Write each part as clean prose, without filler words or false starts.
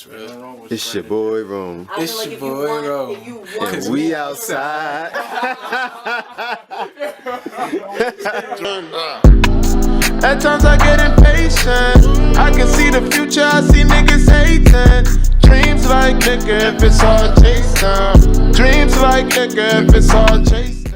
It's your boy Rome. It's your boy Rome. And we outside. At times I get impatient. I can see the future, I see niggas hating. Dreams like liquor if it's all chased down. Dreams like liquor if it's all chased down.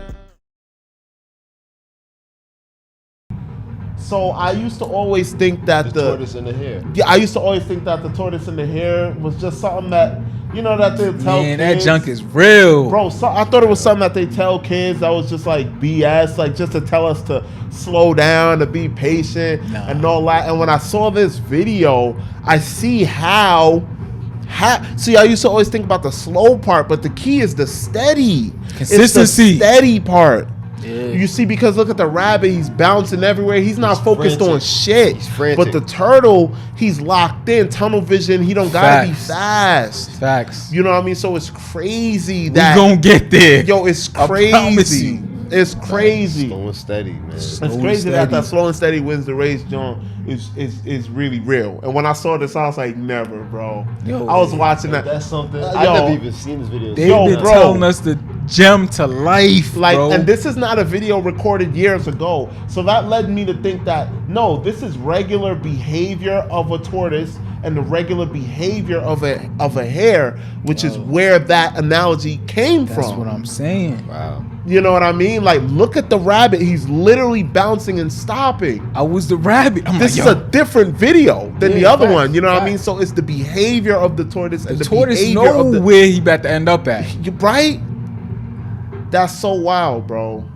So I used to always think that the tortoise in the hair. Yeah, I used to always think that the tortoise in the hair was just something that, you know, that they tell Man, kids. that junk is real. Bro, so I thought it was something that they tell kids that was just like BS, like just to tell us to slow down, to be patient and all that. And when I saw this video, I see see, I used to always think about the slow part, but the key is the steady. Consistency. It's the steady part. Yeah. You see, because look at the rabbit, he's bouncing everywhere. He's not focused frantic. on shit. He's frantic. But the turtle, he's locked in, tunnel vision. He don't gotta be fast. Facts. You know what I mean? So it's crazy We that gonna get there. yo, it's promise crazy. you. It's crazy. Slow and steady, man. It's crazy that slow and steady wins the race, John, is really real. And when I saw this, I was like, never, bro. Yo, I was watching that. That's something. Yo. I've never even seen this video. They've Yo, been bro. telling us the gem to life, Like, bro. and this is not a video recorded years ago. So that led me to think that, no, this is regular behavior of a tortoise and the regular behavior of a hare, which is where that analogy came That's from. what I'm saying. Wow. You know what I mean? Like, look at the rabbit. He's literally bouncing and stopping. I was the rabbit. I'm This like, is yo, a different video than the other facts, one. You know what I mean? facts. So it's the behavior of the tortoise and the the tortoise behavior know of the... where he about to end up at. Right? That's so wild, bro.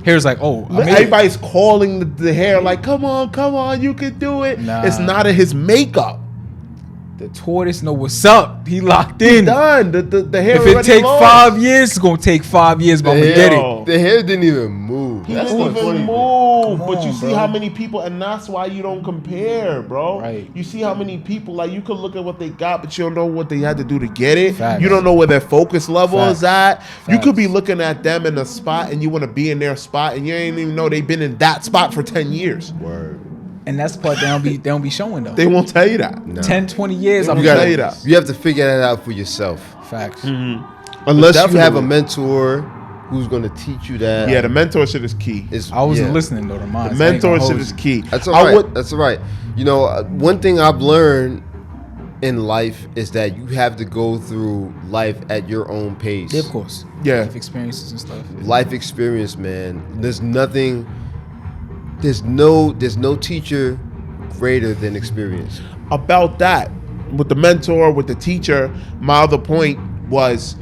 Here's like, oh, I made it. Everybody's calling the hair like, come on, you can do it. Nah. It's not in his makeup. The tortoise know what's up. He locked He's in. done. The hair If it already take lost. 5 years, it's gonna take 5 years, but I'm gonna get it. The hair didn't even move. He That's didn't what's even funny. move. Come But you on, see bro. how many people, and that's why you don't compare, bro. Right. You see how many people, like, you could look at what they got, but you don't know what they had to do to get it. Facts. You don't know where their focus level is at. You could be Facts. looking at them in a spot and you want to be in their spot and you ain't even know they've been in that spot for 10 years. Word. And that's the part they don't be showing though. They won't tell you that. No. 10, 20 years, I'm You You gotta gotta, tell you that. you have to figure that out for yourself. Facts. Unless you have a Definitely. mentor who's going to teach you that. Yeah, the mentorship is key. I wasn't yeah. listening though to mine. The mentorship is key. That's all I right. would- That's all right. You know, one thing I've learned in life is that you have to go through life at your own pace. Yeah, of course. Yeah. Life experiences and stuff. Life experience, man. There's nothing. There's no teacher greater than experience. About that, with the mentor, with the teacher, my other point was,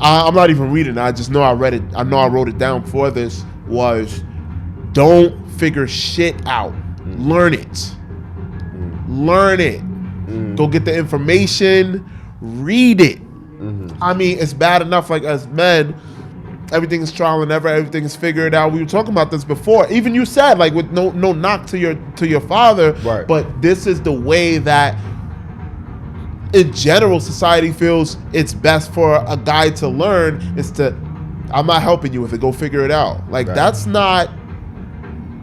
I'm not even reading it, I just know I read it. I know I wrote it down for this, was don't figure shit out. Learn it. Learn it. Go get the information, read it. I mean, it's bad enough, like, as men, everything is trial and error, everything is figured out. We were talking about this before. Even you said, like, with no knock to your father, Right. but this is the way that in general society feels it's best for a guy to learn is to, I'm not helping you with it, go figure it out. Like, Right. that's not,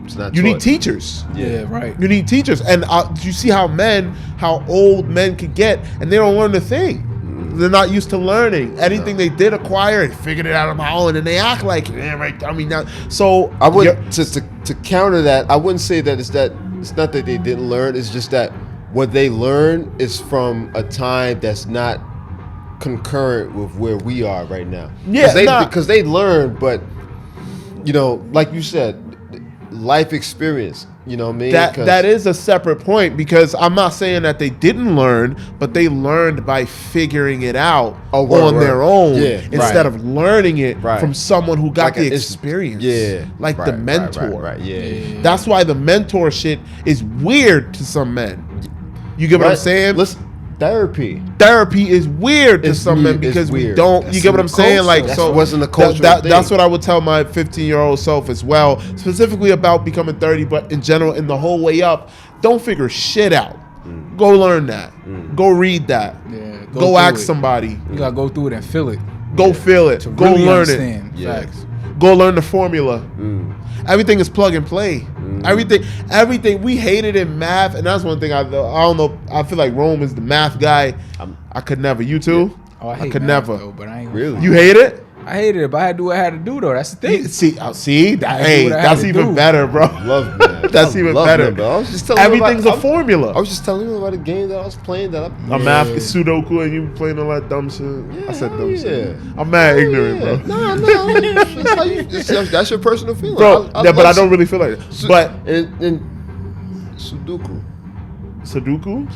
It's not. you taught. need teachers. Yeah, right. You need teachers. And you see how old men can get, and they don't learn a thing. They're not used to learning. Anything they did acquire, they figured it out on my own, and they act like, yeah, right. I mean, now, so I would you're- to counter that. I wouldn't say that it's not that they didn't learn. It's just that what they learn is from a time that's not concurrent with where we are right now. Yeah, because they learn, but you know, like you said, life experience. You know what I mean? that is a separate point, because I'm not saying that they didn't learn, but they learned by figuring it out on their own instead of learning it from someone who got Like the it's- experience. yeah, like the mentor. Right. Yeah. That's why the mentor shit is weird to some men. You get what I'm saying? Listen, therapy. Therapy is weird to It's some men weird. It's because we weird. don't. That's You get what in I'm the saying? culture. Like, That so wasn't a cultural that's thing. what I would tell my 15-year-old self as well, specifically about becoming 30, but in general, in the whole way up, don't figure shit out. Go learn that. Go read that. Yeah, Go through ask it. somebody. You gotta go through it and feel it Go feel it. to Go really learn understand. it. Yeah. Facts. Go learn the formula. Everything is plug and play. Everything we hated in math, and that's one thing I don't know. I feel like Rome is the math guy. I could never. You too? Oh, I hate could math, never. though, but I ain't Really? You hate it? I hated it, but I had to do what I had to do though. That's the thing. See, Hey, that's even do. better, bro. Love math. That's I even love better. math, bro. I was just telling Everything's a formula. I was just telling you about a game that I was playing that A math Sudoku and you playing all that dumb shit. I said dumb shit. I'm mad ignorant, bro. No. That's your personal feeling, Bro, but I love don't really feel like it. But and Sudoku. Sudoku?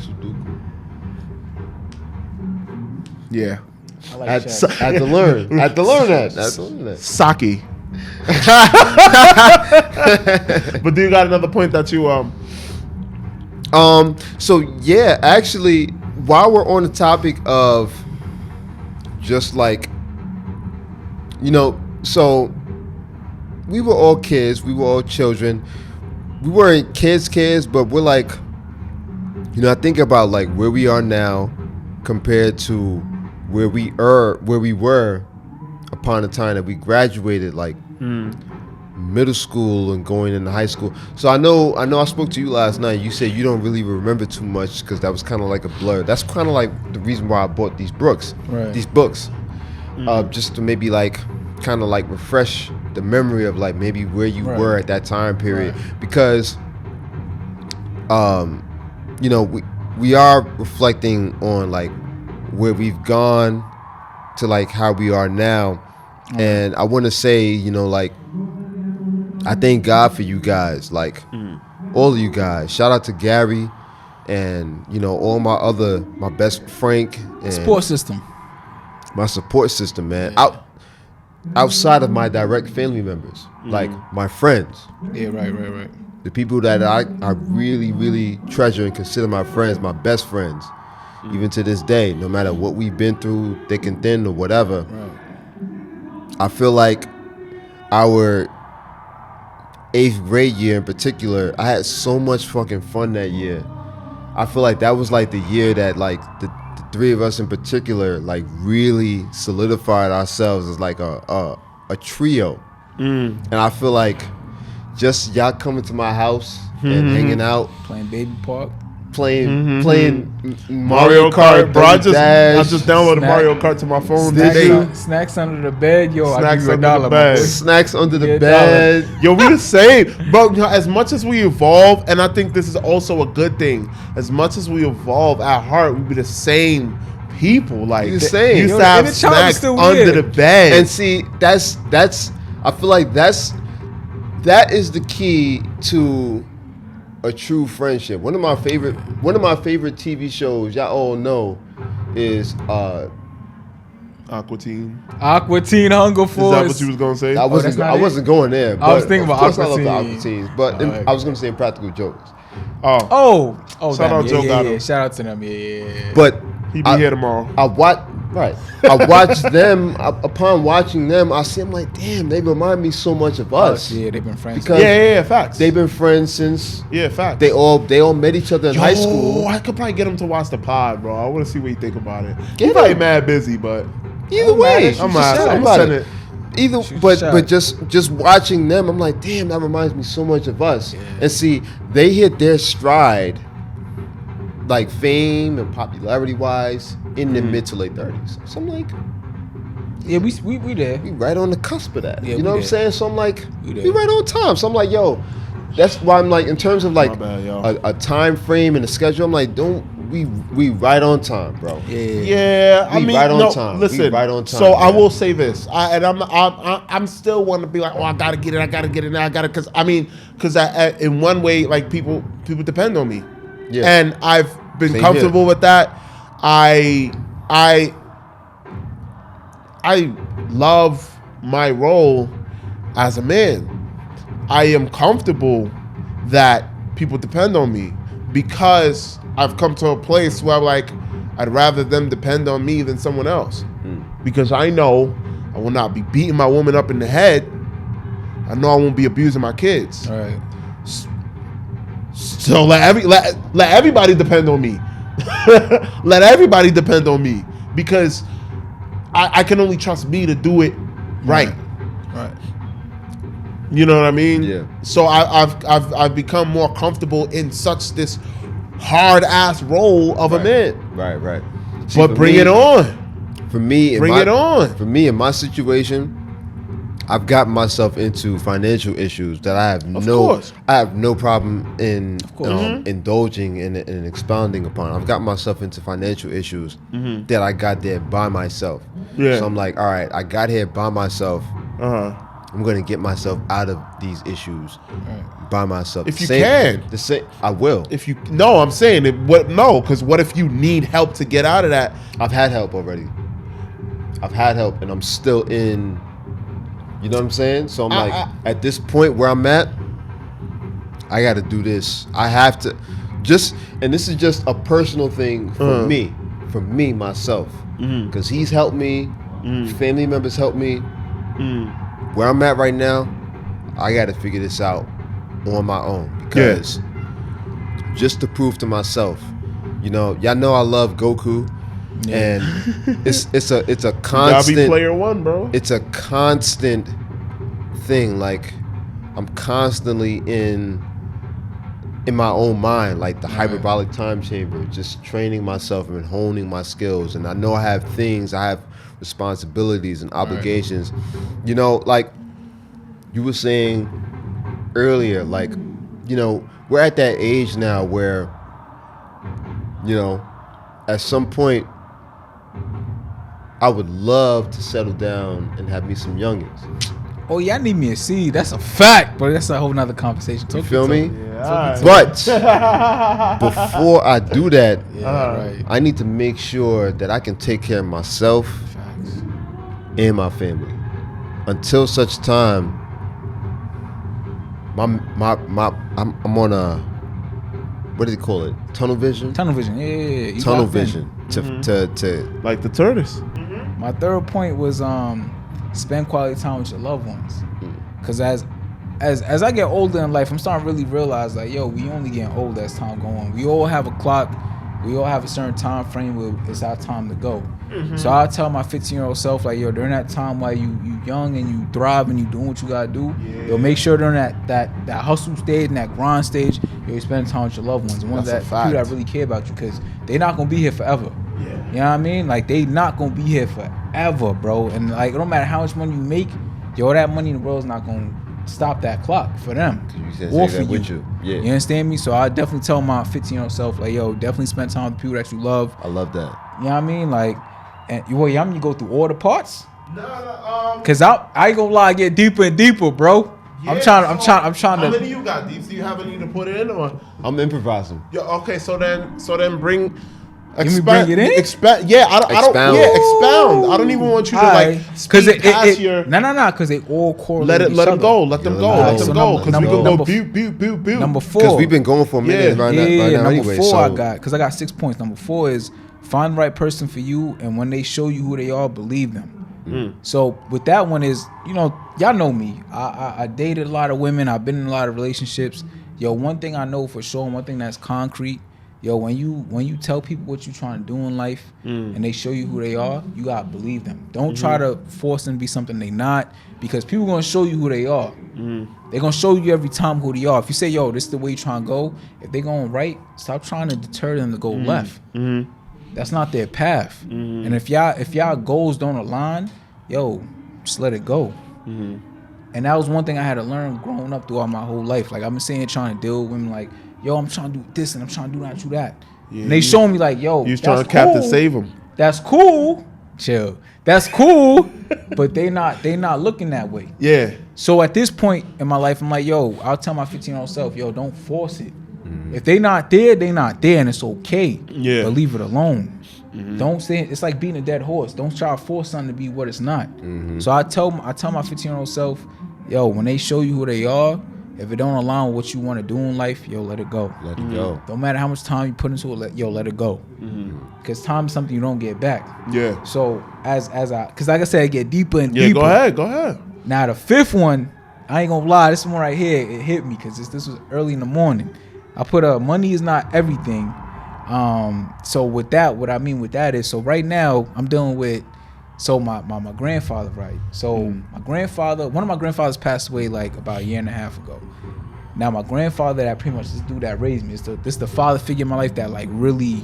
Yeah. I like At Shaq. I had to learn. I had to learn that. Saki. But do you got another point that you So yeah, actually, while we're on the topic of just like, so we were all kids, we were all children. We weren't kids, but we're like, I think about like where we are now compared to where we were upon the time that we graduated, like middle school and going into high school. So I know I spoke to you last night. You said you don't really remember too much because that was kind of like a blur. That's kind of like the reason why I bought these books. Right. These books, just to maybe like kind of like refresh the memory of like maybe where you were at that time period, because we are reflecting on like where we've gone to like how we are now. And I want to say, like, I thank God for you guys, like all of you guys. Shout out to Gary and, all my best Frank. And Support system. My support system, man. Outside of my direct family members, like my friends. Yeah, right. The people that I really, really treasure and consider my friends, my best friends, even to this day, no matter what we've been through, thick and thin or whatever. Right. I feel like our 8th grade year in particular, I had so much fucking fun that year. I feel like that was like the year that like the three of us in particular like really solidified ourselves as like a trio. And I feel like just y'all coming to my house and hanging out, Playing Baby Park. playing Mario Kart, bro. I Dash, just downloaded Snack. Mario Kart to my phone today. Snacks under the bed, yo. I'll Snacks give you under the $1, my bed. boy. snacks under the Yeah, bed. Yo, we the same, bro. As much as we evolve, and I think this is also a good thing. As much as we evolve at heart, we be the same people. Like We the same. You used Yo, to have and the charm is snacks still under weird. the bed. And see, that's I feel like that is the key to a true friendship. One of my favorite TV shows y'all all know is Aqua Teen. Aqua Teen Hunger Is Force. that what you was gonna say? that's not I it? wasn't going there. I was but thinking of about course Aqua I love the Teen. Aqua Teens, but Alright. I was going to say Impractical Jokers. Oh, Oh, Shout out Joe Gatto. yeah. Shout out to them. Yeah. But he be here tomorrow. I watched them. Upon watching them, I see. I'm like, damn, they remind me so much of us. Yeah, they've been friends. Because Yeah, facts. they've been friends since facts. they all met each other in high school. I could probably get him to watch the pod, bro. I want to see what he think about it. Get He's probably him. mad busy, but Either way, I'm mad. I'm about sending it. it. Either, Shoot but your but shot. just watching them, I'm like, damn, that reminds me so much of us. And see, they hit their stride, like fame and popularity wise, in their mid to late 30s. So I'm like, Yeah, we there. we right on the cusp of that. Yeah, you we know what I'm there. saying? So I'm like, We there. we right on time. So I'm like, yo, that's why I'm like, in terms of like My bad, yo. a time frame and a schedule, I'm like, we right on time, bro. Yeah, I We mean, right on no, time. listen. We right on time, So I man. will say this, I'm still want to be like, oh, I gotta get it, now, because in one way, like people depend on me, Yeah. and I've been Same comfortable here. with that. I love my role as a man. I am comfortable that people depend on me because I've come to a place where I'm like, I'd rather them depend on me than someone else. Because I know I will not be beating my woman up in the head. I know I won't be abusing my kids. All right. So let everybody depend on me. Let everybody depend on me because I can only trust me to do it right. Right. You know what I mean? Yeah. So I've become more comfortable in such this hard ass role of a man. Right. See, But for bring me- it on. For me, Bring it on. For me, in my situation, I've gotten myself into financial issues that I have course. no problem in Mm-hmm. indulging and expounding upon. I've gotten myself into financial issues that I got there by myself. Yeah. So I'm like, all right, I got here by myself. I'm gonna get myself out of these issues by myself. If you can. I will. I'm saying it. Because what if you need help to get out of that? I've had help already. I've had help, and I'm still in. You know what I'm saying? So I'm like, at this point where I'm at, I got to do this. I have to, and this is just a personal thing for me, myself, because he's helped me, family members helped me. Where I'm at right now, I got to figure this out on my own because just to prove to myself, y'all know I love Goku. And it's a constant. Gotta be player one, bro. It's a constant thing. Like I'm constantly in my own mind, like the hyperbolic time chamber, just training myself and honing my skills. And I know I have responsibilities and obligations. Like you were saying earlier, like we're at that age now where at some point I would love to settle down and have me some youngins. Oh yeah, I need me a seed. That's a fact, but that's a whole nother conversation. You feel me? Yeah. But before I do that, right. I need to make sure that I can take care of myself Facts. and my family. Until such time, I'm on a, what do they call it? Tunnel vision. Tunnel vision. Yeah. You Tunnel locked in. vision to Like the tortoise. My third point was spend quality time with your loved ones. Cause as I get older in life, I'm starting to really realize like, yo, we only getting older as time go on. We all have a clock. We all have a certain time frame where it's our time to go. So I tell my 15-year-old self like, yo, during that time while you young and you thrive and you doing what you gotta do, yo, make sure during that hustle stage and that grind stage, you're spending time with your loved ones, the ones That's a that people fact. that really care about you, because they're not gonna be here forever. Yeah. You know what I mean? Like they not gonna be here forever, bro. And like it don't matter how much money you make, yo, that money in the world is not gonna stop that clock for them or for you. with you. Yeah. You understand me? So I definitely tell my 15-year-old self like, yo, definitely spend time with people that you love. I love that. You know what I mean? Like, and you I'm gonna go through all the parts. No, Cause I ain't gonna lie, I get deeper and deeper, bro. I'm trying How to. many you got, Deeps? Do you have any to put in or? I'm improvising. Yeah. Okay. So then bring. me bring it in? Expound. Yeah. I don't. Expound. Yeah. Expound. I don't even want you to like speak past your. No, because they all correlate. Let them go. Let them go. Alright, Let them so go. Because we number- gonna go number- boot. Number 4. Because we've been going for a minute right now number anyway. 4 So I got, because I got 6 points. Number 4 is find the right person for you, and when they show you who they are, believe them. So with that one is, y'all know me. I dated a lot of women. I've been in a lot of relationships. Yo, one thing I know for sure, and one thing that's concrete, yo, when you tell people what you're trying to do in life and they show you who they are, you gotta believe them. Don't try to force them to be something they not, because people gonna show you who they are. They're gonna show you every time who they are. If you say, yo, this is the way you trying to go, if they going right, stop trying to deter them to go left. That's not their path. And if y'all goals don't align, yo, just let it go. And that was one thing I had to learn growing up throughout my whole life. Like I've been saying, trying to deal with women like, yo, I'm trying to do this and I'm trying to do that, do that. Yeah, and they showing me like, yo, You was trying to Captain Save them. That's cool. Chill. That's cool. But they not looking that way. Yeah. So at this point in my life, I'm like, yo, I'll tell my 15-year-old self, yo, don't force it. If they not there, they not there, and it's okay. Yeah. But leave it alone. Don't say it's like beating a dead horse. Don't try to force something to be what it's not. So I tell my 15-year-old self, yo, when they show you who they are, if it don't align with what you want to do in life, yo, let it go. let it go. Don't matter how much time you put into it, let it go. Because time is something you don't get back. Yeah. So because like I said, I get deeper and Yeah. deeper. Go ahead. Now the 5th one, I ain't gonna lie, this one right here, it hit me because this was early in the morning. I put money is not everything. So with that, what I mean with that is, so right now I'm dealing with So my grandfather, right? So my grandfather, one of my grandfathers passed away like about a year and a half ago. Now my grandfather, that pretty much this dude that raised me, this the father figure in my life that like really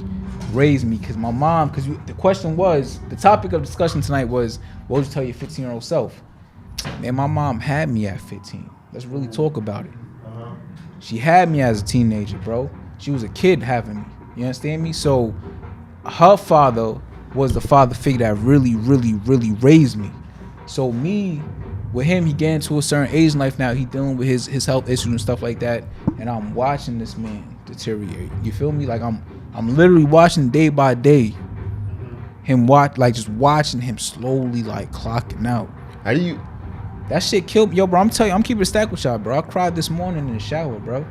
raised me. Cause my mom, the question was, the topic of discussion tonight was, what would you tell your 15-year-old self? Man, my mom had me at 15. Let's really talk about it. She had me as a teenager, bro. She was a kid having me. You understand me? So her father was the father figure that really, really, really raised me. So me, with him, he getting to a certain age in life now. He dealing with his health issues and stuff like that. And I'm watching this man deteriorate. You feel me? Like I'm literally watching day by day him just watching him slowly like clocking out. How do you? That shit killed me. Yo, bro, I'm telling you, I'm keeping it stacked with y'all, bro. I cried this morning in the shower, bro.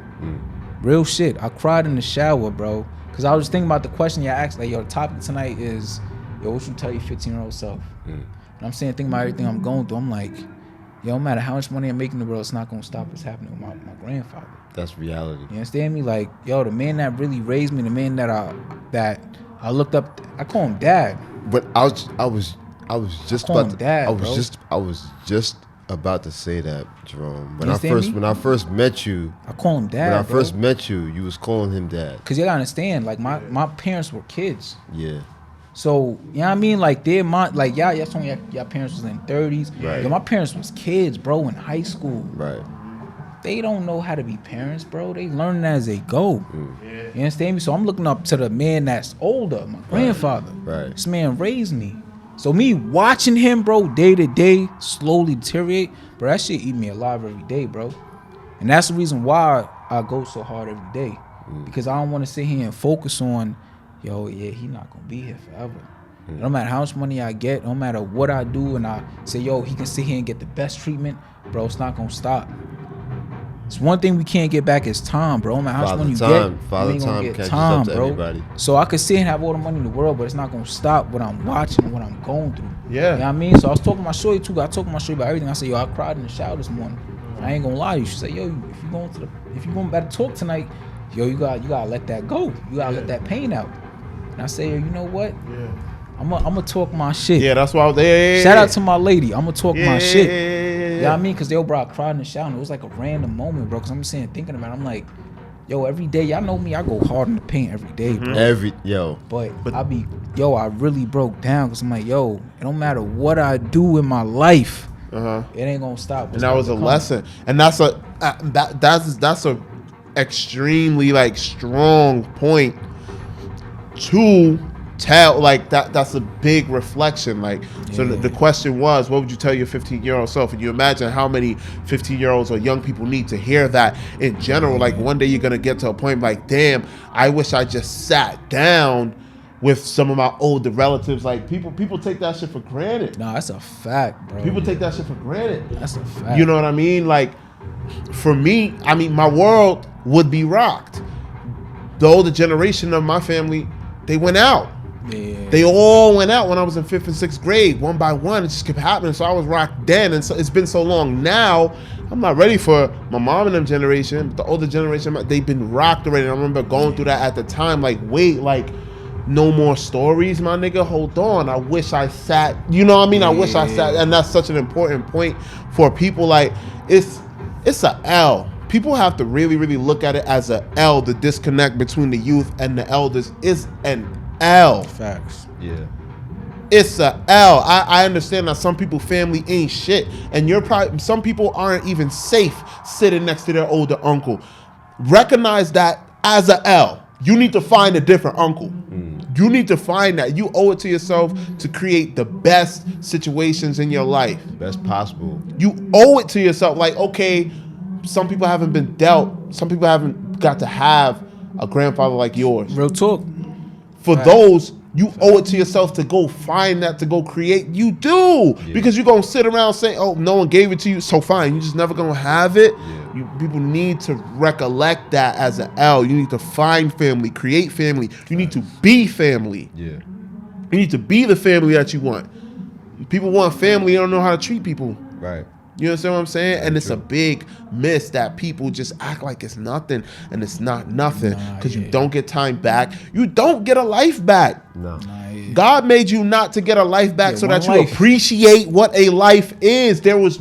Real shit. I cried in the shower, bro. Because I was just thinking about the question you asked. Like, yo, the topic tonight is, yo, what you tell your 15-year-old self? And I'm saying, thinking about everything I'm going through. I'm like, yo, no matter how much money I'm making in the world, it's not going to stop what's happening with my grandfather. That's reality. You understand me? Like, yo, the man that really raised me, the man that I looked up, I call him dad. But I was just call about him to, dad, I was bro. just about to say that, Jerome. When You I first met you, I call him dad, when I bro. first met you, you was calling him dad. Because you got to understand, like, my parents were kids. Yeah. So, you know what I mean? Like, y'all told me your parents was in 30s. Right. Yo, my parents was kids, bro, in high school. Right. They don't know how to be parents, bro. They learn as they go. You understand me? So I'm looking up to the man that's older, my grandfather. Right. This man raised me. So me watching him, bro, day to day, slowly deteriorate, bro, that shit eat me alive every day, bro. And that's the reason why I go so hard every day. Because I don't want to sit here and focus on, yo, yeah, he not going to be here forever. No matter how much money I get, no matter what I do, and I say, yo, he can sit here and get the best treatment, bro, it's not going to stop. It's one thing we can't get back is time, bro. No matter how much money you get, Father ain't gonna time get catches time, up to bro. everybody. So I could sit and have all the money in the world, but it's not gonna stop what I'm watching, what I'm going through. Yeah. You know what I mean? So I was talking to my shorty too. I talked to my shorty about everything. I said, yo, I cried in the shower this morning. I ain't gonna lie to you. She said, yo, if you going back to talk tonight, yo, you gotta let that go. You gotta let that pain out. And I say, yo, you know what? Yeah. I'm gonna talk my shit. Yeah, that's why I was there. Shout out to my lady. I'm gonna talk my shit. Yeah. You know what I mean? Because yo, bro, I cried in the shower and it was like a random moment, bro. Because I'm saying, thinking about it, I'm like, yo, every day, y'all know me, I go hard in the paint every day, bro. But I really broke down because I'm like, yo, it don't matter what I do in my life, it ain't gonna stop. And that was a lesson. And that's a extremely like strong point to tell, like that's a big reflection. Like, so the question was, what would you tell your 15-year-old self? And you imagine how many 15-year-olds or young people need to hear that in general. Like, one day you're gonna get to a point like, damn, I wish I just sat down with some of my older relatives. Like, people take that shit for granted. Nah, that's a fact, bro. People take that shit for granted. That's a fact. You know what I mean? Like, for me, I mean, my world would be rocked. The older generation of my family, they went out. Yeah. They all went out when I was in 5th and 6th grade, one by one. It just kept happening. So I was rocked then, and so it's been so long now. I'm not ready for my mom and them generation, but the older generation, they've been rocked already. And I remember going through that at the time. Like, wait, like, no more stories, my nigga. Hold on. I wish I sat. You know what I mean? I wish I sat. And that's such an important point for people. Like, it's a L. People have to really, really look at it as a L. The disconnect between the youth and the elders is an L. Facts. Yeah. It's a L. I understand that some people family ain't shit, and some people aren't even safe sitting next to their older uncle. Recognize that as a L. You need to find a different uncle. You need to find that. You owe it to yourself to create the best situations in your life. Best possible. You owe it to yourself. Like, okay, some people haven't been dealt. Some people haven't got to have a grandfather like yours. Real talk. For those, you owe it to yourself to go find that, to go create. You do. Yeah. Because you're going to sit around saying, oh, no one gave it to you. So fine. You're just never going to have it. Yeah. People need to recollect that as an L. You need to find family, create family. You need to be family. Yeah. You need to be the family that you want. People want family. They don't know how to treat people. Right. You understand what I'm saying? Very and it's true. a big miss that people just act like it's nothing, and it's not nothing because you don't get time back. You don't get a life back. No. Nah, yeah. Yeah. God made you not to get a life back so one that you life. appreciate what a life is. There is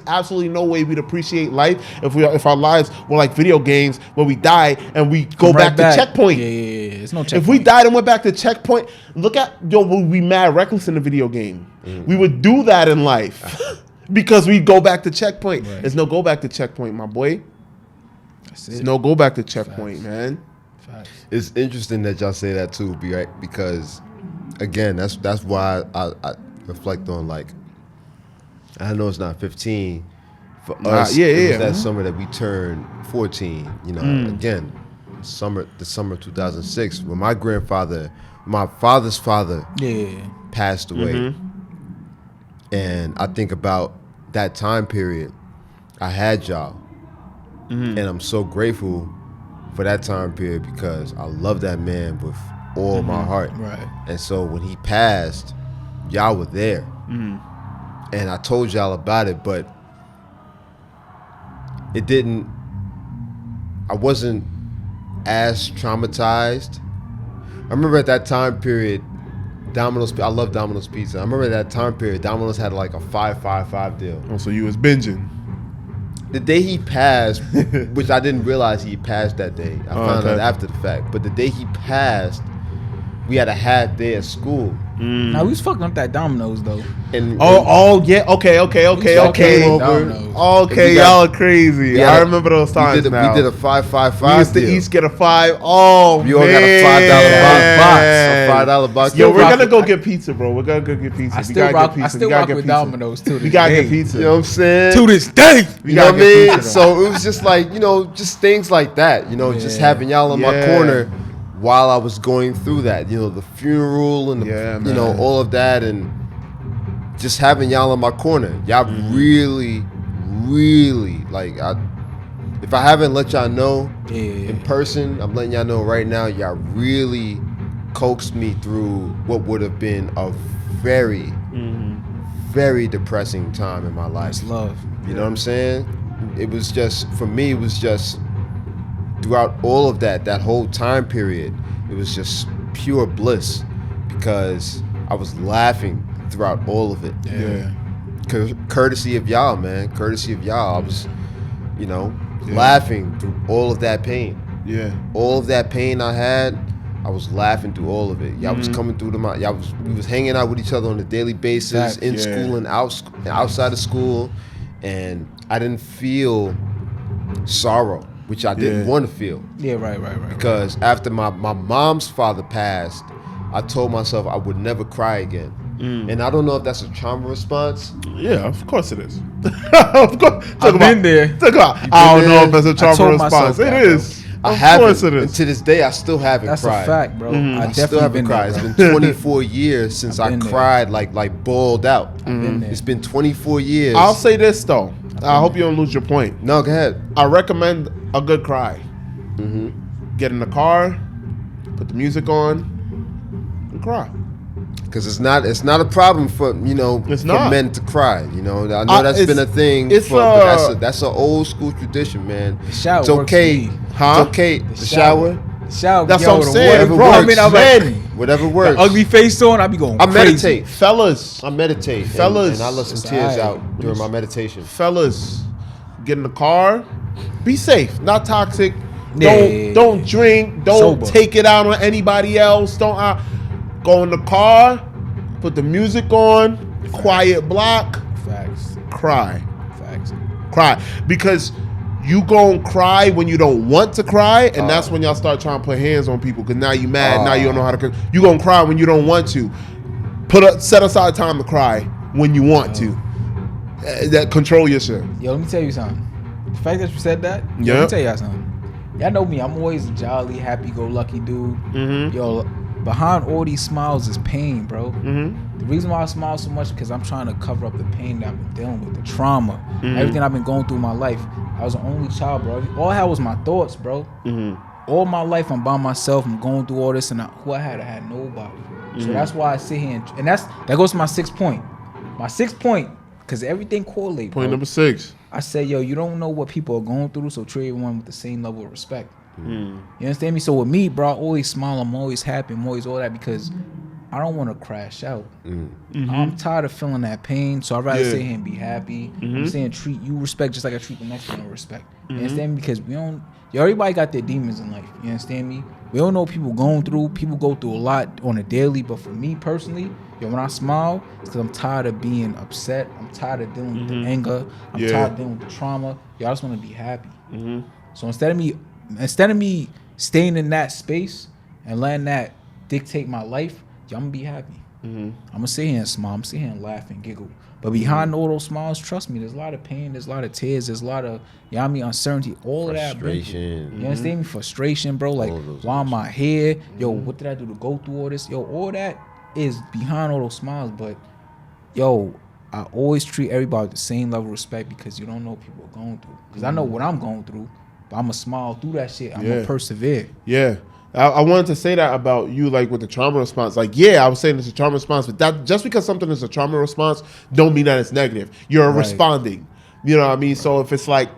absolutely no way we'd appreciate life if our lives were like video games where we die and we go back to checkpoint. Yeah. It's no checkpoint. If we died and went back to checkpoint, look at we'd be mad reckless in the video game. We would do that in life because we go back to checkpoint. Right. There's no go back to checkpoint, my boy. There's no go back to checkpoint, man. Facts. It's interesting that y'all say that too, right? Because again, that's why I reflect on, like, I know it's not 15 for us. It was that summer that we turned 14. You know, again, the summer of 2006, when my father's father, passed away, and I think about that time period. I had y'all, and I'm so grateful for that time period because I love that man with all my heart. Right. And so when he passed, y'all were there. And I told y'all about it, but I wasn't as traumatized. I remember at that time period, Domino's, I love Domino's Pizza. I remember at that time period, Domino's had like a 5-5-5 deal. Oh, so you was binging. The day he passed, which I didn't realize he passed that day. I found out after the fact. But the day he passed, we had a half day at school. Now we was fucking up that Domino's though. And Okay. Domino's. Okay, y'all are crazy. I remember those times now. We did a 5-5-5 We used to deal. each get a $5. Oh, We all got a $5 box. Yo, we're gonna go get pizza, bro. We're gonna go get pizza. I still rock with Domino's too. We gotta get pizza. You know what I'm saying? To this day. You know what I mean? So it was just like, you know, just things like that. You know, just having y'all in my corner while I was going through that. You know, the funeral and you know, all of that, and just having y'all in my corner. Y'all really, like, if I haven't let y'all know in person, I'm letting y'all know right now. Y'all really coaxed me through what would have been a very, very depressing time in my life. It's love. You know what I'm saying? It was just, for me, it was just throughout all of that whole time period, it was just pure bliss because I was laughing throughout all of it. Yeah. Courtesy of y'all, man. Courtesy of y'all. I was, you know, laughing through all of that pain. Yeah. All of that pain I had, I was laughing through all of it. Y'all was coming through we was hanging out with each other on a daily basis, in school and outside of school, and I didn't feel sorrow, which I didn't want to feel. Yeah, right. Because after my mom's father passed, I told myself I would never cry again. And I don't know if that's a trauma response. Yeah, of course it is. Of course. I've been there. I don't know if that's a trauma response. It is. Of course it is. And to this day, I still haven't cried. That's a fact, bro. I still haven't cried. It's been 24 years since I cried, like bawled out. It's been 24 years. I'll say this, though. I hope you don't lose your point. No, go ahead. I recommend a good cry. Get in the car, put the music on, and cry. Because it's not a problem for men to cry. You know, I know that's been a thing. But that's an old school tradition, man. The shower it's okay, huh? It's okay. The shower. That's what I'm saying, bro. Whatever works. The ugly face on, I be going. I crazy. meditate, fellas. and I let some tears out during my meditation. Fellas, get in the car. Be safe, not toxic. Yeah. Don't drink. Don't take it out on anybody else. Don't go in the car. Put the music on. Quiet block. Facts. Cry. Facts. Cry, because you gon' cry when you don't want to cry, and that's when y'all start trying to put hands on people. Because now you mad. Now you don't know how to. You gon' cry when you don't want to. Set aside time to cry when you want to. That control your shit. Yo, let me tell you something. The fact that you said that, let me tell y'all something. Y'all know me. I'm always a jolly, happy-go-lucky dude. Yo, behind all these smiles is pain, bro. The reason why I smile so much is because I'm trying to cover up the pain that I've been dealing with, the trauma, everything I've been going through in my life. I was the only child, bro. All I had was my thoughts, bro. All my life, I'm by myself. I'm going through all this, and who I had nobody. So that's why I sit here, and that goes to my 6th point. My 6th point, because everything correlates. Point number 6. I said, yo, you don't know what people are going through, so treat everyone with the same level of respect. You understand me? So with me, bro, I always smile. I'm always happy. I'm always all that because I don't want to crash out. I'm tired of feeling that pain, so I'd rather sit here and be happy. I'm saying treat you respect just like I treat the next one with respect. You understand me? Because we don't. Everybody got their demons in life. You understand me? We don't know what people going through. People go through a lot on a daily. But for me personally, when I smile, it's because I'm tired of being upset. I'm tired of dealing with the anger. I'm tired of dealing with the trauma. I just want to be happy. So instead of me staying in that space and letting that dictate my life, I'm gonna be happy. I'm gonna sit here and smile. I'm sit here and laugh and giggle. But behind all those smiles, trust me, there's a lot of pain, there's a lot of tears, there's a lot of, uncertainty, all of that. Frustration. You understand me? Frustration, bro. Like, why am I here? Yo, what did I do to go through all this? Yo, all that is behind all those smiles. But, yo, I always treat everybody with the same level of respect because you don't know what people are going through. Because I know what I'm going through, but I'm going to smile through that shit. I'm going to persevere. Yeah. I wanted to say that about you, like with the trauma response. Like, yeah, I was saying it's a trauma response, but that just because something is a trauma response, don't mean that it's negative. You're responding. You know what I mean? So if it's like,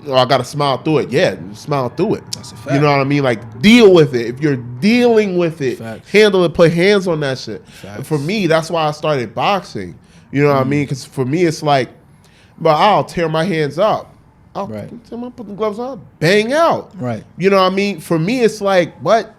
oh, I got to smile through it, yeah, smile through it. That's a fact. You know what I mean? Like, deal with it. If you're dealing with it, handle it, put hands on that shit. For me, that's why I started boxing. You know what I mean? Because for me, it's like, but I'll tear my hands up. I'll put the gloves on, bang out. Right. You know what I mean? For me, it's like, what?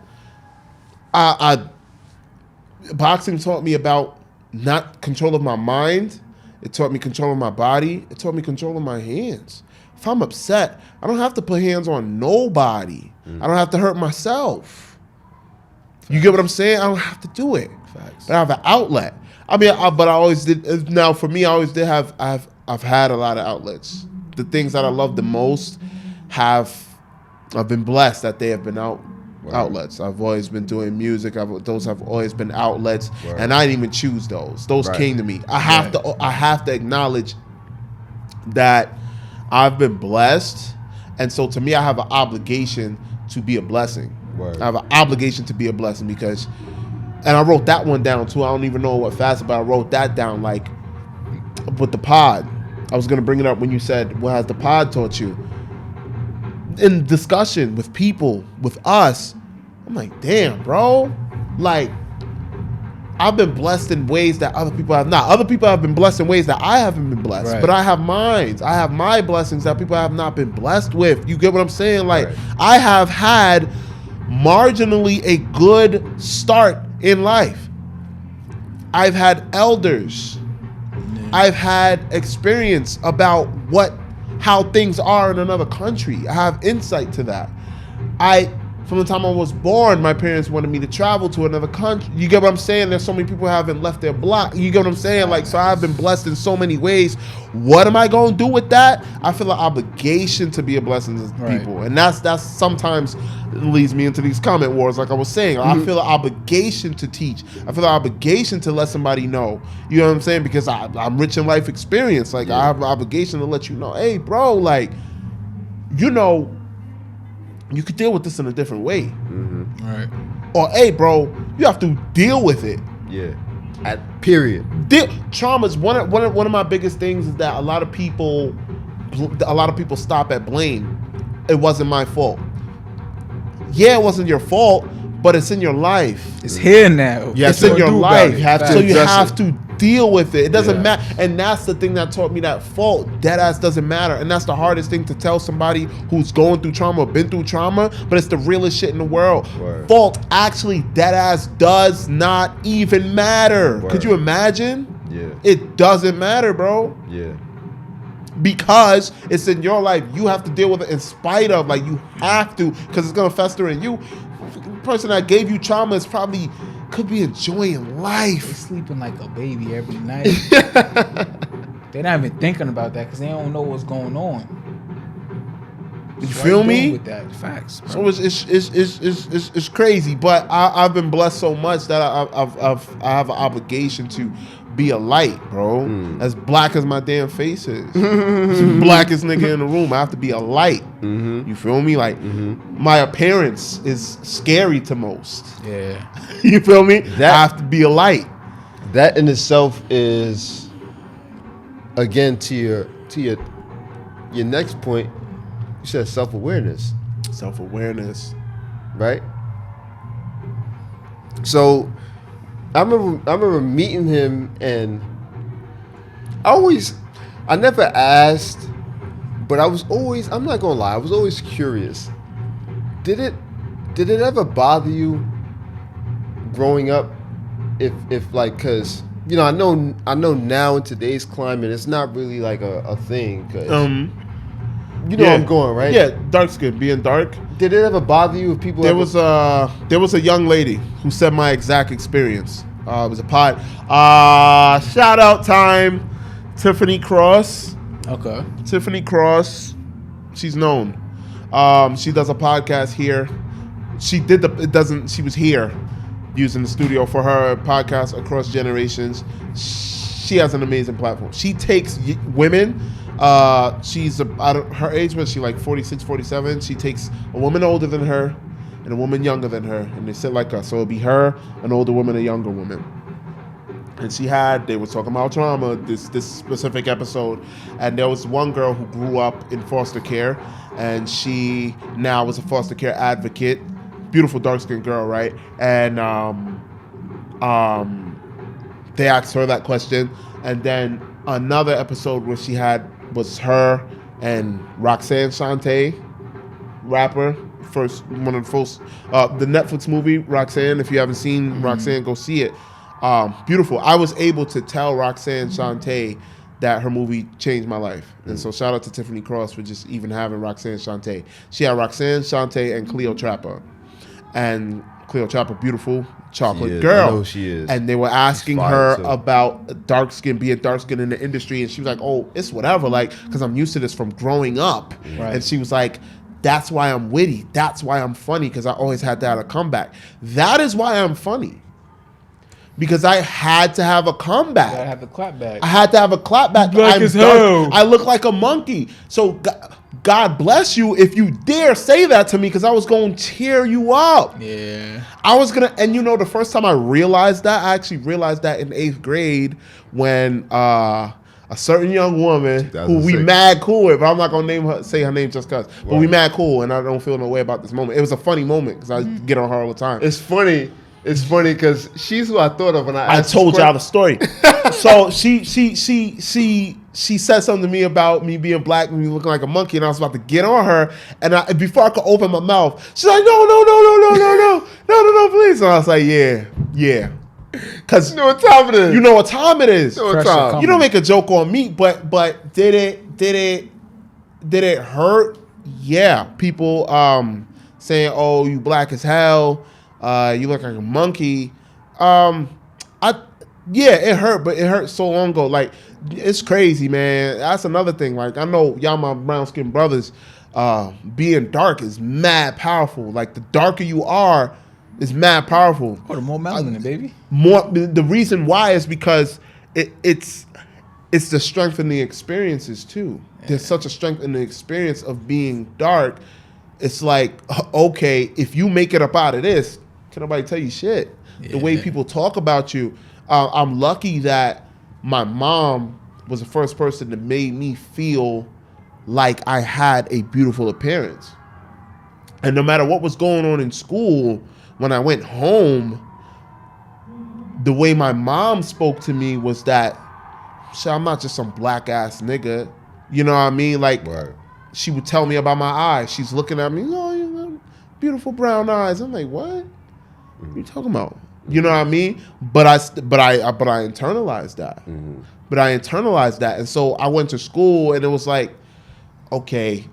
Boxing taught me about not control of my mind. It taught me control of my body. It taught me control of my hands. If I'm upset, I don't have to put hands on nobody. I don't have to hurt myself. You get what I'm saying? I don't have to do it. Facts. But I have an outlet. I mean, but I always did. Now, for me, I always did have. I've had a lot of outlets. The things that I love the most I've been blessed that they have been outlets. I've always been doing music. Those have always been outlets, and I didn't even choose those. Those came to me. I have to acknowledge that I've been blessed, and so to me, I have an obligation to be a blessing. I have an obligation to be a blessing because, and I wrote that one down too. I don't even know what facet, but I wrote that down like with the pod. I was going to bring it up when you said, what has the pod taught you? In discussion with people, with us, I'm like, damn, bro. Like, I've been blessed in ways that other people have not. Other people have been blessed in ways that I haven't been blessed. But I have mine. I have my blessings that people have not been blessed with. You get what I'm saying? Like, I have had marginally a good start in life. I've had elders. I've had experience about how things are in another country. I have insight to that. From the time I was born, my parents wanted me to travel to another country. You get what I'm saying? There's so many people who haven't left their block. You get what I'm saying? Like, so I've been blessed in so many ways. What am I going to do with that? I feel an obligation to be a blessing to people. And that's sometimes leads me into these comment wars, like I was saying. I feel an obligation to teach. I feel an obligation to let somebody know. You know what I'm saying? Because I'm rich in life experience. Like, I have an obligation to let you know, hey, bro, like, you could deal with this in a different way. Right. Or, hey, bro, you have to deal with it. Yeah. Period. Trauma is one of my biggest things is that a lot of people stop at blame. It wasn't my fault. Yeah, it wasn't your fault, but it's in your life. It's here now. It's in your life. So you have to deal with it. It doesn't matter. And that's the thing that taught me that fault, dead ass doesn't matter. And that's the hardest thing to tell somebody who's going through trauma or been through trauma, but it's the realest shit in the world. Fault actually, dead ass does not even matter. Could you imagine? Yeah. It doesn't matter, bro. Yeah. Because it's in your life. You have to deal with it in spite of, like, you have to, because it's going to fester in you. The person that gave you trauma is probably could be enjoying life. They're sleeping like a baby every night. They're not even thinking about that because they don't know what's going on. You feel me? With that facts, bro. So it's crazy, but I've been blessed so much that I have an obligation to be a light, bro. As black as my damn face is, blackest nigga in the room. I have to be a light. You feel me? Like my appearance is scary to most. Yeah. You feel me? I have to be a light. That in itself is, again, to your next point. You said self-awareness. Self-awareness. Right? So I remember meeting him, and I never asked, but I was always, I'm not gonna lie, I was always curious. Did it ever bother you growing up, if like, cause you know, I know now in today's climate it's not really like a thing, cause you know where I'm going, right? Yeah, dark skin, being dark. Did it ever bother you if people There was a young lady who said my exact experience. It was a pod. Shout out time, Tiffany Cross. Okay. Tiffany Cross, she's known. She does a podcast here. She was here using the studio for her podcast Across Generations. She has an amazing platform. She takes women. She's her age was she like 46, 47. She takes a woman older than her and a woman younger than her, and they sit like us. So it'll be her, an older woman, a younger woman. And they were talking about trauma, this specific episode. And there was one girl who grew up in foster care, and she now is a foster care advocate. Beautiful dark-skinned girl, right? And they asked her that question. And then another episode where she was her and Roxanne Shante, rapper. One of the first, the Netflix movie, Roxanne. If you haven't seen Roxanne, go see it. Beautiful. I was able to tell Roxanne Shante that her movie changed my life. And so shout out to Tiffany Cross for just even having Roxanne Shante. She had Roxanne Shante and Cleopatra. And Cleopatra, beautiful chocolate girl. I know she is. And they were asking her about being dark skin in the industry. And she was like, oh, it's whatever. Like, because I'm used to this from growing up. Right. And she was like, that's why I'm witty. That's why I'm funny, because I always had to have a comeback. That is why I'm funny. Because I had to have a comeback. You gotta have the clap back. I had to have a clapback. Black as hell. I look like a monkey. So God bless you if you dare say that to me, because I was going to tear you up. Yeah. I was going to, and you know, the first time I realized that, I actually realized that in 8th grade when a certain young woman who we mad cool with, but I'm not going to say her name just because, but we mad cool, and I don't feel no way about this moment. It was a funny moment because I get on her all the time. It's funny because she's who I thought of when I told y'all the story. So she said something to me about me being black and me looking like a monkey, and I was about to get on her, and before I could open my mouth, she's like, no, please. And I was like, yeah. Because you know what time it is. You know what time it is. You know what time. You don't make a joke on me, but did it hurt? Yeah. People saying, oh, you black as hell. You look like a monkey. It hurt, but it hurt so long ago. Like, it's crazy, man. That's another thing. Like, I know y'all, my brown skinned brothers, being dark is mad powerful. Like, the darker you are is mad powerful. Oh, the more melanin, baby. The reason why is because it's the strength in the experiences too. Yeah. There's such a strength in the experience of being dark. It's like, okay, if you make it up out of this, can nobody tell you shit? Yeah. The way people talk about you. I'm lucky that my mom was the first person that made me feel like I had a beautiful appearance. And no matter what was going on in school, when I went home, the way my mom spoke to me was that, shit, I'm not just some black ass nigga. You know what I mean? Like, right. She would tell me about my eyes. She's looking at me, oh, you got beautiful brown eyes. I'm like, what? What are you talking about? You know what I mean? But I internalized that. Mm-hmm. But I internalized that. And so I went to school and it was like, okay,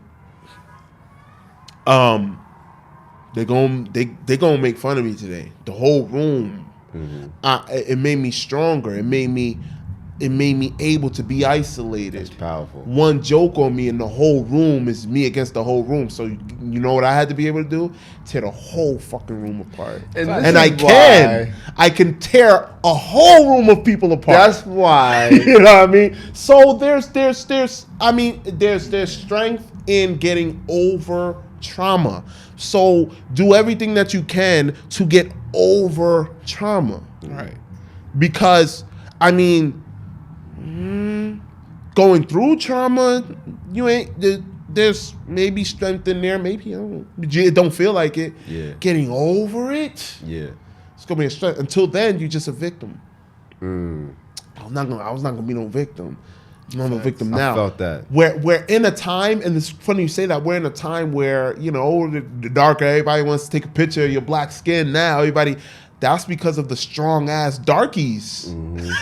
they're gonna make fun of me today. The whole room. Mm-hmm. It made me stronger. It made me able to be isolated. That's powerful. One joke on me and the whole room is me against the whole room. So you know what I had to be able to do? Tear the whole fucking room apart. And I can tear a whole room of people apart. That's why. You know what I mean? So there's strength in getting over trauma. So do everything that you can to get over trauma. Right. Because I mean, going through trauma, there's maybe strength in there, maybe, I don't know. It don't feel like it. Yeah. Getting over it. Yeah. It's gonna be a strength. Until then, you're just a victim. I was not gonna be no victim. I'm a victim now. I felt that. We're in a time, and it's funny you say that, we're in a time where, the darker, everybody wants to take a picture of your black skin now. That's because of the strong ass darkies.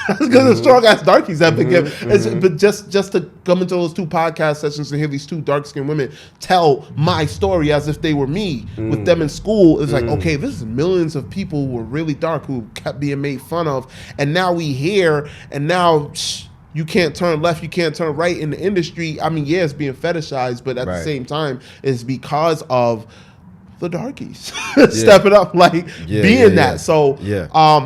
That's because of the strong ass darkies that been given. But just to come into those 2 podcast sessions and hear these 2 dark skinned women tell my story as if they were me with them in school, it's like, okay, this is millions of people who were really dark who kept being made fun of, and now we here, and now you can't turn left, you can't turn right in the industry. I mean, yeah, it's being fetishized, but at the same time, it's because of the darkies stepping up, being that. So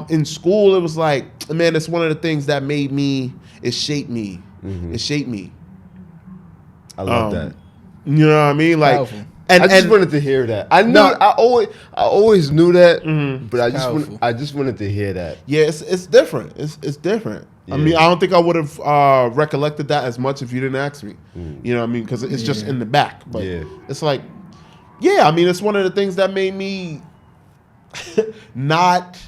in school, it was like, man, it's one of the things that it shaped me. It shaped me. I love that. You know what I mean? Like, Powerful. and I just wanted to hear that. I always knew that, but I just wanted to hear that. Yeah, it's different. It's different. Yeah. I mean, I don't think I would have recollected that as much if you didn't ask me. You know what I mean? Because it's just in the back. But it's like, yeah, I mean, it's one of the things that made me not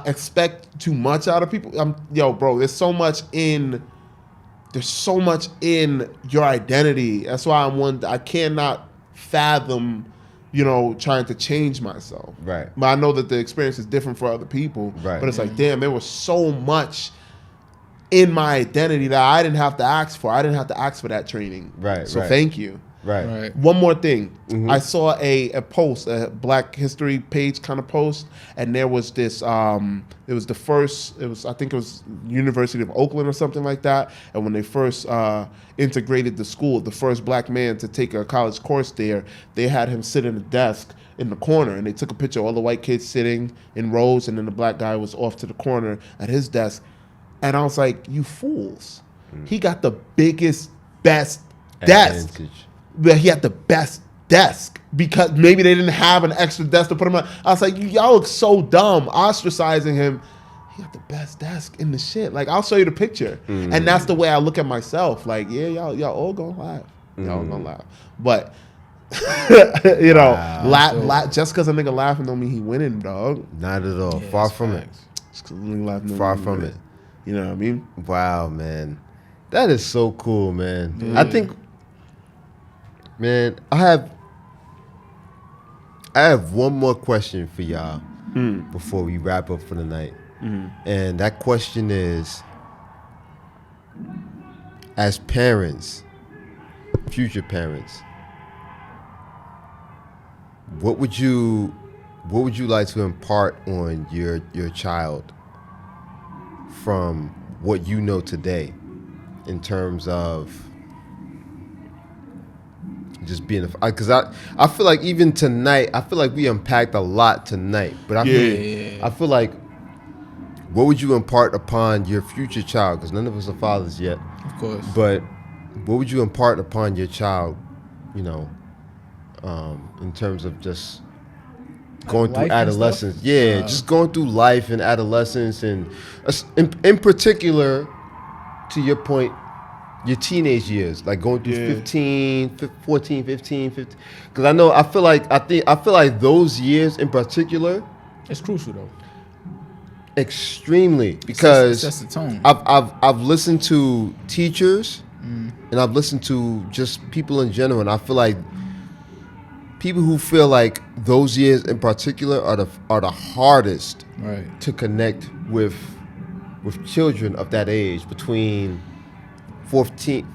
expect too much out of people. Bro, there's so much in your identity. That's why I cannot fathom, trying to change myself. Right. But I know that the experience is different for other people. Right. But it's like, damn, there was so much in my identity that I didn't have to ask for. I didn't have to ask for that training. Right. So thank you. Right. One more thing. I saw a post, a Black History page kind of post, and there was this, I think it was University of Oakland or something like that, and when they first integrated the school, the first black man to take a college course there, they had him sit in a desk in the corner, and they took a picture of all the white kids sitting in rows, and then the black guy was off to the corner at his desk, and I was like, you fools. He got the biggest, best desk. But he had the best desk because maybe they didn't have an extra desk to put him on. I was like, y'all look so dumb, ostracizing him. He got the best desk in the shit. Like, I'll show you the picture. And that's the way I look at myself. Like, yeah, y'all all gonna laugh. Y'all gonna laugh. But, just because a nigga laughing don't mean he winning, dog. Not at all. Yeah, far from it. Far from it. You know what I mean? Wow, man. That is so cool, man. Yeah. I think... Man, I have one more question for y'all before we wrap up for the night. And that question is, as parents, future parents, what would you like to impart on your child from what you know today in terms of just being because I feel like even tonight, I feel like we unpacked a lot tonight, but I feel like, what would you impart upon your future child? Because none of us are fathers yet, of course. But what would you impart upon your child? In terms of just going through adolescence, just going through life and adolescence, and in particular, to your point, your teenage years, like going through 14, 15. Because I feel like those years in particular, it's crucial though. Extremely, because it sets the tone. I've listened to teachers and I've listened to just people in general, and I feel like people who feel like those years in particular are the hardest to connect with children of that age, between 13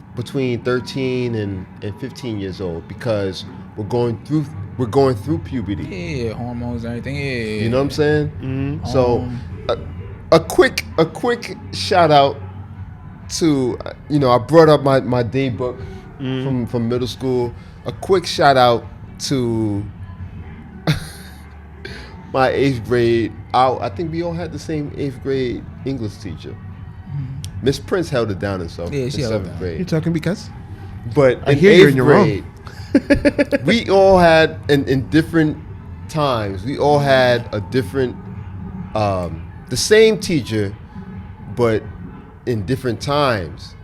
and 15 years old, because we're going through puberty. Yeah, hormones and everything. Yeah. You know what I'm saying? Mm-hmm. So a quick shout out to I brought up my day book from middle school. A quick shout out to my 8th grade. I think we all had the same 8th grade English teacher. Miss Prince held it down in 7th grade. You're talking because? But in 8th grade, we all had, in different times, we all had a different, the same teacher, but in different times.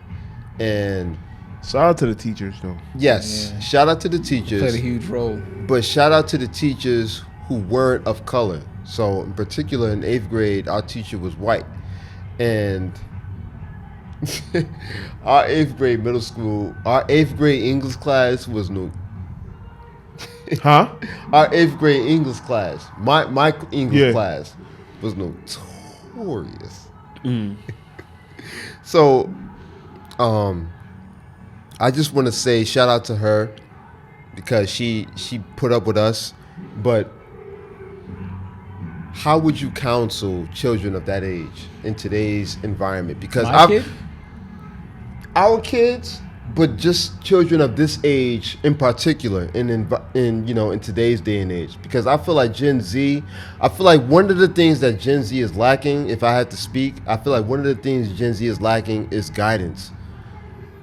And shout out to the teachers, though. Yes, shout out to the teachers. They played a huge role. But shout out to the teachers who weren't of color. So in particular, in 8th grade, our teacher was white, and our 8th grade middle school, our 8th grade English class was no. Huh? Our 8th grade English class, my English class, was notorious. So, I just want to say shout out to her because she put up with us. But how would you counsel children of that age in today's environment? Because our kids, but just children of this age in particular, in today's day and age. Because I feel like Gen Z, I feel like one of the things that Gen Z is lacking, if I had to speak, I feel like one of the things Gen Z is lacking is guidance.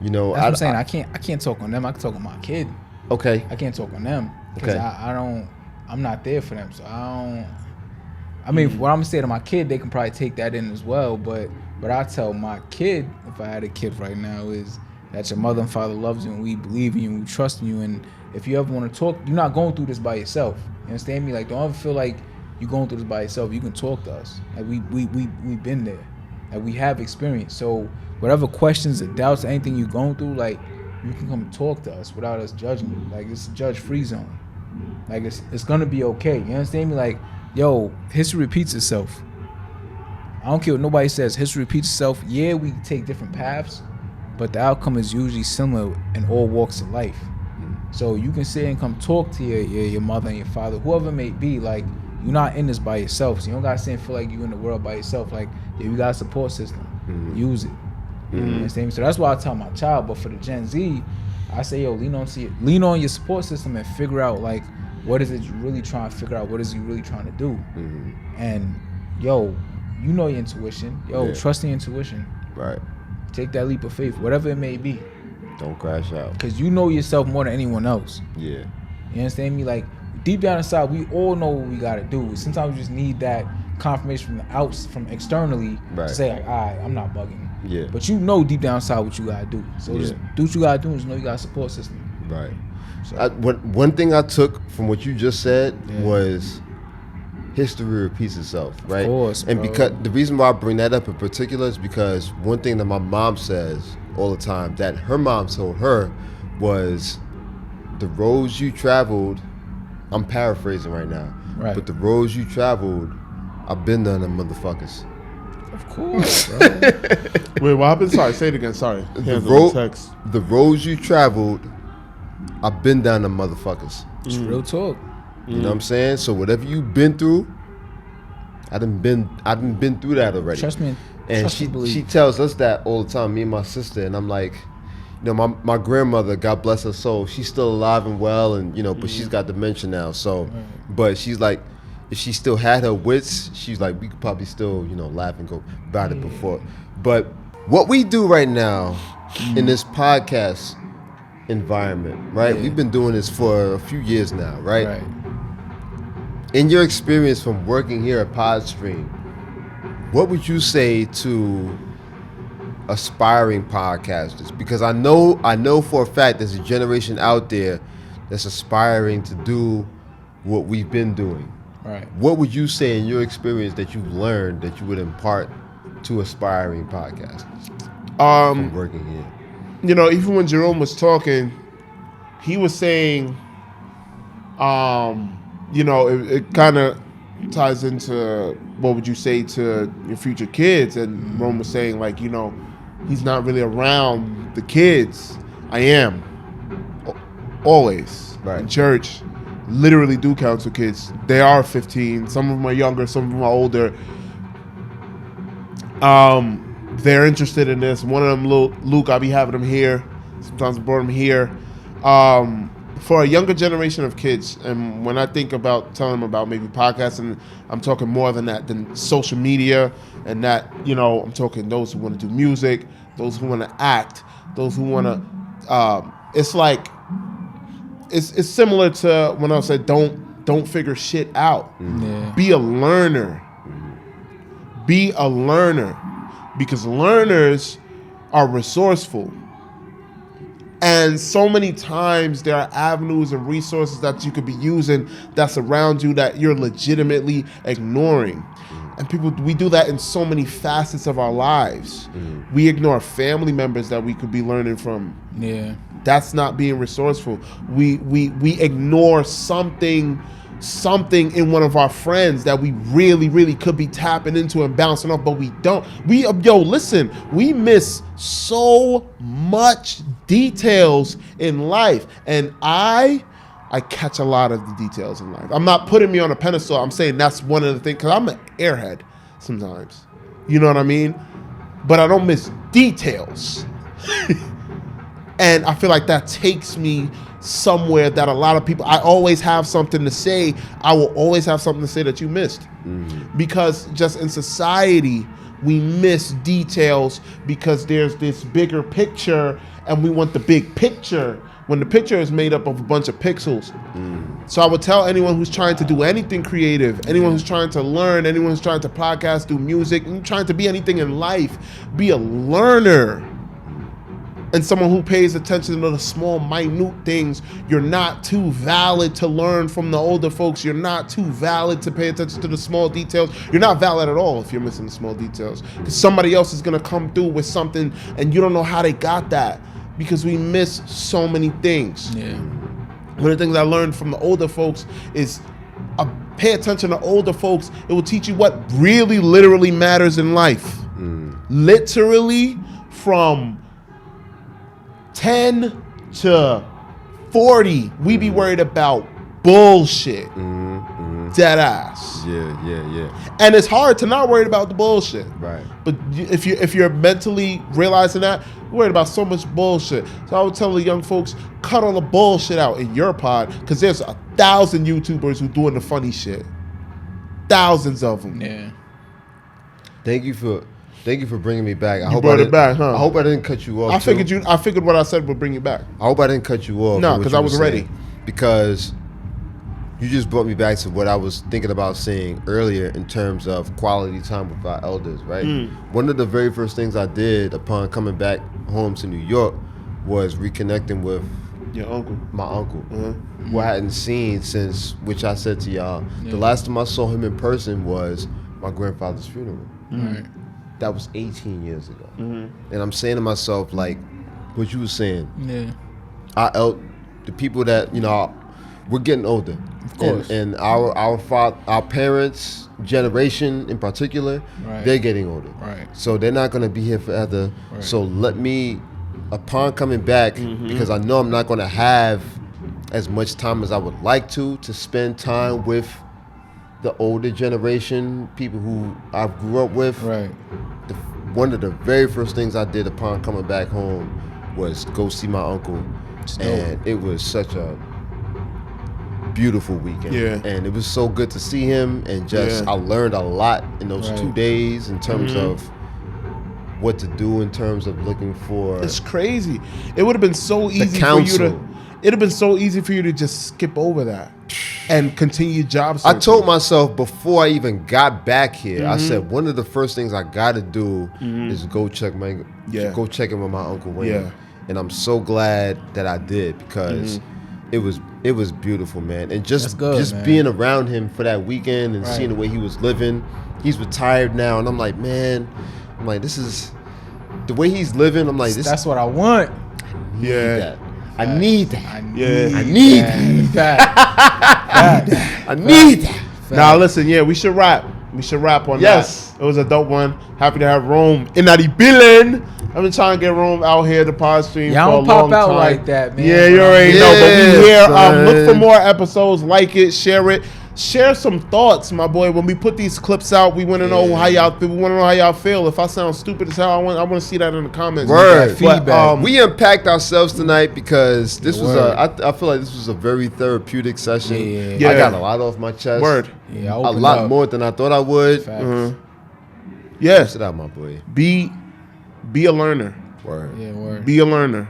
You know, that's what I'm saying. I can't talk on them. I can talk on my kid. Okay. I can't talk on them because Okay. I'm not there for them. So I mean, what I'm gonna say to my kid, they can probably take that in as well. But what I tell my kid, if I had a kid right now, is that your mother and father loves you and we believe in you and we trust in you. And if you ever want to talk, you're not going through this by yourself. You understand me? Like, don't ever feel like you're going through this by yourself. You can talk to us. Like, we've been there. Like, we have experience. So whatever questions or doubts or anything you're going through, like, you can come talk to us without us judging you. Like, it's a judge-free zone. Like, it's gonna be okay. You understand me? Like, yo, history repeats itself. I don't care what nobody says. History repeats itself. Yeah, we take different paths, but the outcome is usually similar in all walks of life. So you can sit and come talk to your mother and your father, whoever it may be. Like, you're not in this by yourself. So you don't gotta sit and feel like you're in the world by yourself. Like, yeah, you got a support system. Use it. You understand me? So that's why I tell my child. But for the Gen Z, I say, yo, lean on your support system and figure out, like, what is it you're really trying to figure out? What is you really trying to do? And yo, you know your intuition. Yo, trust your intuition. Right. Take that leap of faith, whatever it may be. Don't crash out. Because you know yourself more than anyone else. Yeah. You understand me? Like, deep down inside, we all know what we got to do. Sometimes we just need that confirmation from externally to say, like, all right, I'm not bugging. Yeah. But you know deep down inside what you got to do. So just do what you got to do and just know you got a support system. Right. So, one thing I took from what you just said was history repeats itself, right? Of course, and bro. because the reason why I bring that up in particular is because one thing that my mom says all the time that her mom told her was the roads you traveled, I'm paraphrasing right now, but the roads you traveled, I've been down them motherfuckers. Of course, bro. Wait, what happened? Sorry, say it again. Sorry. The roads you traveled, I've been down them motherfuckers. It's real talk. You know what I'm saying? So whatever you've been through, I done been through that already. Trust me. And she tells us that all the time, me and my sister, and I'm like, you know, my grandmother, God bless her soul, she's still alive and well, and you know, but she's got dementia now. So, but she's like, if she still had her wits, she's like, we could probably still, you know, laugh and go about it before. But what we do right now in this podcast environment, right? We've been doing this for a few years now, right? In your experience from working here at Podstream, what would you say to aspiring podcasters? Because I know for a fact there's a generation out there that's aspiring to do what we've been doing. Right. What would you say in your experience that you've learned that you would impart to aspiring podcasters from working here? You know, even when Jerome was talking, he was saying, you know, it kind of ties into what would you say to your future kids, and Rome was saying, like, you know, he's not really around the kids. I am always in church. Literally do counsel kids. They are 15. Some of them are younger. Some of them are older. They're interested in this. One of them, Luke, I'll be having him here. Sometimes I brought him here. For a younger generation of kids, and when I think about telling them about maybe podcasting, I'm talking more than that, than social media, and that, you know, I'm talking those who want to do music, those who want to act, those who want to, it's like, it's similar to when I said don't figure shit out. Be a learner. Be a learner, because learners are resourceful. And so many times there are avenues and resources that you could be using that's around you that you're legitimately ignoring. And we do that in so many facets of our lives. We ignore family members that we could be learning from. Yeah. That's not being resourceful. We ignore something in one of our friends that we really could be tapping into and bouncing off, but we don't. Listen, we miss so much details in life, and I catch a lot of the details in life. I'm not putting me on a pedestal. I'm saying that's one of the things, because I'm an airhead sometimes. You know what I mean? But I don't miss details. And I feel like that takes me somewhere that a lot of people, I always have something to say. I will always have something to say that you missed. Because just in society, we miss details because there's this bigger picture and we want the big picture when the picture is made up of a bunch of pixels. So I would tell anyone who's trying to do anything creative, anyone who's trying to learn, anyone who's trying to podcast, do music, and trying to be anything in life, be a learner. And someone who pays attention to the small, minute things. You're not too valid to learn from the older folks. You're not too valid to pay attention to the small details. You're not valid at all if you're missing the small details. Because somebody else is going to come through with something and you don't know how they got that. Because we miss so many things. Yeah. One of the things I learned from the older folks is pay attention to older folks. It will teach you what really, literally matters in life. Literally, from 10 to 40, we be worried about bullshit. Dead ass. Yeah. And it's hard to not worry about the bullshit. Right. But if you're mentally realizing that, you're worried about so much bullshit. So I would tell the young folks, cut all the bullshit out in your pod, because there's 1,000 YouTubers who doing the funny shit. Thousands of them. Yeah. Thank you for bringing me back. I You hope brought I it back, huh? I hope I didn't cut you off. I figured what I said would bring you back. I hope I didn't cut you off. No, with what because you I were was ready. saying, because you just brought me back to what I was thinking about saying earlier in terms of quality time with our elders, right? One of the very first things I did upon coming back home to New York was reconnecting with Your uncle. my uncle, who I hadn't seen since, which I said to y'all, the last time I saw him in person was my grandfather's funeral. Right. That was 18 years ago. And I'm saying to myself, like what you were saying, Yeah. the people that, we're getting older. Of course. And our parents' generation in particular, Right. they're getting older. Right. So they're not going to be here forever. Right. So let me, upon coming back, because I know I'm not going to have as much time as I would like to spend time with the older generation, people who I grew up with. Right. One of the very first things I did upon coming back home was go see my uncle. And it was such a beautiful weekend. Yeah. And it was so good to see him, and just I learned a lot in those 2 days in terms of what to do, in terms of looking for. It's crazy. It would have been so easy for you to. It'd have been so easy for you to just skip over that and continue job searching. I told myself before I even got back here, I said one of the first things I got to do is go check in with my Uncle Wayne. Yeah. And I'm so glad that I did, because it was beautiful, man. And just man. being around him for that weekend and seeing the way he was living. He's retired now, and I'm like, man, this is the way he's living. I'm like, That's what I want. Yeah. I need that. Yeah. I need that. I need that. Now listen, we should rap. We should rap on Yes. that. It was a dope one. Happy to have Rome in the building. I've been trying to get Rome out here to Podstream for a Y'all don't long pop out time. like that, man. Yeah, you already know. But we here. son. Look for more episodes. Like it, share it. Share some thoughts, my boy. When we put these clips out, we want to know how y'all. We want to know how y'all feel. If I sound stupid as hell, I want to see that in the comments. Word. Feedback. We unpacked ourselves tonight because this was I feel like this was a very therapeutic session. Yeah. I got a lot off my chest. Word. Yeah, A lot more than I thought I would. Facts. Yes. Sit out, my boy. Be a learner. Word. Yeah, word. Be a learner.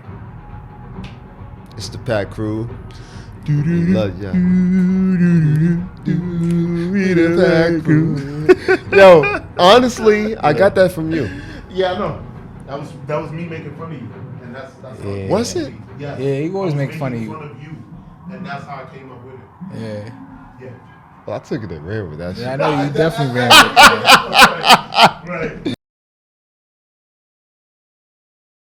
It's the Pack Crew. Love ya. Yo, honestly, I got that from you. Yeah, I know. That was me making fun of you. And That's Yeah. Was it? Yeah, he always make fun of you. And that's how I came up with it. Yeah. Yeah. Well, I took it and ran with that shit. Yeah, I know you definitely ran with that. Right.